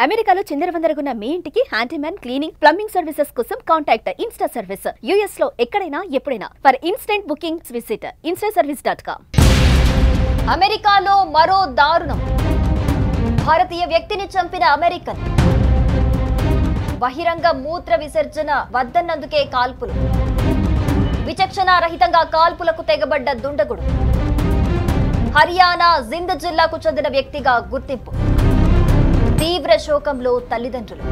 అమెరికాలో చిందరవందరగున్న మీ ఇంటికి handyman cleaning plumbing services కోసం కాంటాక్ట్ ఇన్స్టా సర్వీస్. యుఎస్ లో ఎక్కడైనా ఎప్పుడైనా for instant bookings visit instaservice.com. అమెరికాలో మరో దారుణం. భారతీయ వ్యక్తిని చంపిన అమెరికన్. బహిరంగ మూత్ర విసర్జన వద్దన్నందుకే కాల్పులు. విచక్షణారహితంగా కాల్పులకు తెగబడ్డ దుండగుడు. హర్యానా జింద్ జిల్లాకు చెందిన వ్యక్తిగా గుర్తింపు. తీవ్ర శోకంలో తల్లిదండ్రులు.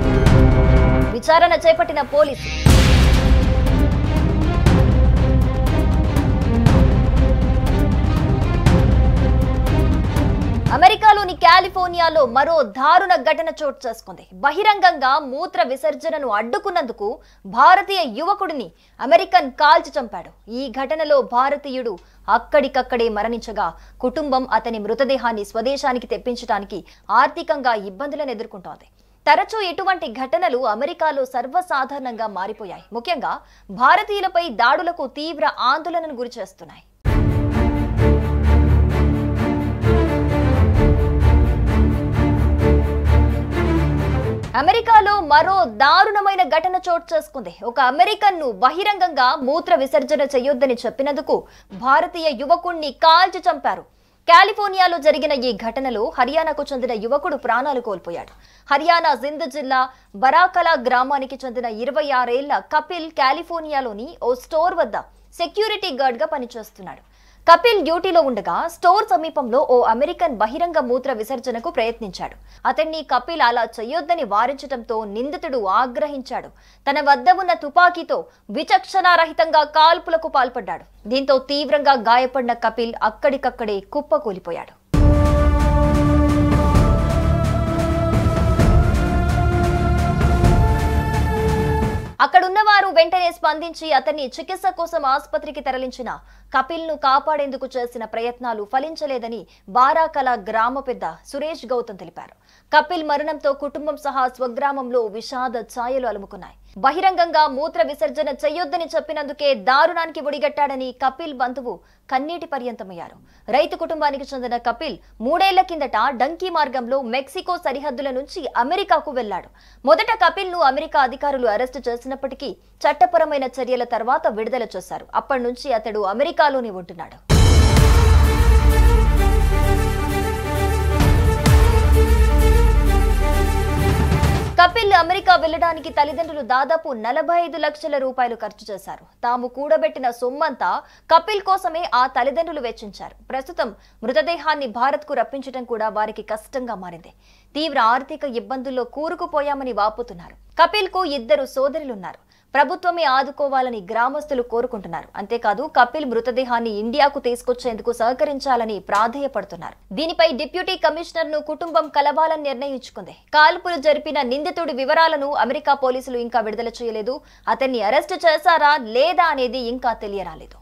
విచారణ చేపట్టిన పోలీసులు. అమెరికాలోని కాలిఫోర్నియాలో మరో దారుణ ఘటన చోటు చేసుకుంది. బహిరంగంగా మూత్ర విసర్జనను అడ్డుకున్నందుకు భారతీయ యువకుడిని అమెరికన్ కాల్చి చంపాడు. ఈ ఘటనలో భారతీయుడు అక్కడికక్కడే మరణించగా కుటుంబం అతని మృతదేహాన్ని స్వదేశానికి తెప్పించడానికి ఆర్థికంగా ఇబ్బందులను ఎదుర్కొంటోంది. తరచూ ఇటువంటి ఘటనలు అమెరికాలో సర్వసాధారణంగా మారిపోయాయి. ముఖ్యంగా భారతీయులపై దాడులకు తీవ్ర ఆందోళనను గురిచేస్తున్నాయి. అమెరికాలో మరో దారుణమైన ఘటన చోటు చేసుకుంది. ఒక అమెరికన్ ను బహిరంగంగా మూత్ర విసర్జన చేయొద్దని చెప్పినందుకు భారతీయ యువకుణ్ణి కాల్చి చంపారు. కాలిఫోర్నియాలో జరిగిన ఈ ఘటనలో హర్యానాకు చెందిన యువకుడు ప్రాణాలు కోల్పోయాడు. హర్యానా జింద్ జిల్లా బరాకలా గ్రామానికి చెందిన 26 ఏళ్ల కపిల్ కాలిఫోర్నియాలోని ఓ స్టోర్ వద్ద సెక్యూరిటీ గార్డ్ గా పనిచేస్తున్నాడు. కపిల్ డ్యూటీలో ఉండగా స్టోర్ సమీపంలో ఓ అమెరికన్ బహిరంగ మూత్ర విసర్జనకు ప్రయత్నించాడు. అతన్ని కపిల్ అలా చేయొద్దని వారించడంతో నిందితుడు ఆగ్రహించాడు. తన వద్ద ఉన్న తుపాకీతో విచక్షణారహితంగా కాల్పులకు పాల్పడ్డాడు. దీంతో తీవ్రంగా గాయపడిన కపిల్ అక్కడికక్కడే కుప్పకూలిపోయాడు. అక్కడున్నవారు వెంటనే స్పందించి అతన్ని చికిత్స కోసం ఆసుపత్రికి తరలించిన కపిల్ ను కాపాడేందుకు చేసిన ప్రయత్నాలు ఫలించలేదని బారాకలా గ్రామ పెద్ద సురేష్ గౌతమ్ తెలిపారు. కపిల్ మరణంతో కుటుంబం సహా స్వగ్రామంలో విషాద ఛాయలు అలుముకున్నాయి. బహిరంగంగా మూత్ర విసర్జన చెయ్యొద్దని చెప్పినందుకే దారుణానికి ఒడిగట్టాడని కపిల్ బంధువు కన్నీటి పర్యంతమయ్యారు. రైతు కుటుంబానికి చెందిన కపిల్ 3 ఏళ్ల కిందట డంకీ మార్గంలో మెక్సికో సరిహద్దుల నుంచి అమెరికాకు వెళ్లాడు. మొదట కపిల్ ను అమెరికా అధికారులు అరెస్టు చేసినప్పటికీ చట్టపరమైన చర్యల తర్వాత విడుదల చేశారు. అప్పటి నుంచి అతడు అమెరికాలోనే ఉంటున్నాడు. కపిల్ అమెరికా వెళ్లడానికి తల్లిదండ్రులు దాదాపు 45 లక్షల రూపాయలు ఖర్చు చేశారు. తాము కూడబెట్టిన సొమ్మంతా కపిల్ కోసమే ఆ తల్లిదండ్రులు వెచ్చించారు. ప్రస్తుతం మృతదేహాన్ని భారత్ కు రప్పించడం కూడా వారికి కష్టంగా మారింది. తీవ్ర ఆర్థిక ఇబ్బందుల్లో కూరుకుపోయామని వాపోతున్నారు. కపిల్ కు 2 సోదరులున్నారు. ప్రభుత్వమే ఆదుకోవాలని గ్రామస్తులు కోరుకుంటున్నారు. అంతేకాదు కపిల్ మృతదేహాన్ని ఇండియాకు తీసుకొచ్చేందుకు సహకరించాలని ప్రాధేయపడుతున్నారు. దీనిపై డిప్యూటీ కమిషనర్ ను కుటుంబం కలవాలని నిర్ణయించుకుంది. కాల్పులు జరిపిన నిందితుడి వివరాలను అమెరికా పోలీసులు ఇంకా విడుదల చేయలేదు. అతన్ని అరెస్టు చేశారా లేదా అనేది ఇంకా తెలియరాలేదు.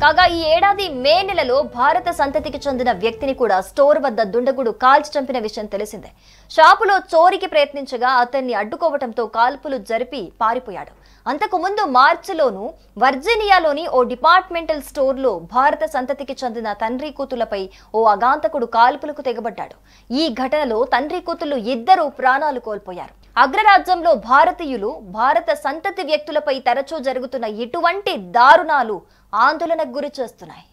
కాగా ఈ ఏడాది మే నెలలో భారత సంతతికి చెందిన వ్యక్తిని కూడా స్టోర్ వద్ద దుండగుడు కాల్చి చంపిన విషయం తెలిసిందే. షాపులో చోరీకి ప్రయత్నించగా అతన్ని అడ్డుకోవడంతో కాల్పులు జరిపి పారిపోయాడు. అంతకుముందు మార్చిలోనూ వర్జీనియాలోని ఓ డిపార్ట్మెంటల్ స్టోర్లో భారత సంతతికి చెందిన తండ్రి కూతులపై ఓ అగాంతకుడు కాల్పులకు తెగబడ్డాడు. ఈ ఘటనలో తండ్రి కూతుళ్లు 2 ప్రాణాలు కోల్పోయారు. అగ్రరాజ్యంలో భారతీయులు భారత సంతతి వ్యక్తులపై తరచూ జరుగుతున్న ఇటువంటి దారుణాలు ఆందోళనకు గురి చేస్తున్నాయి.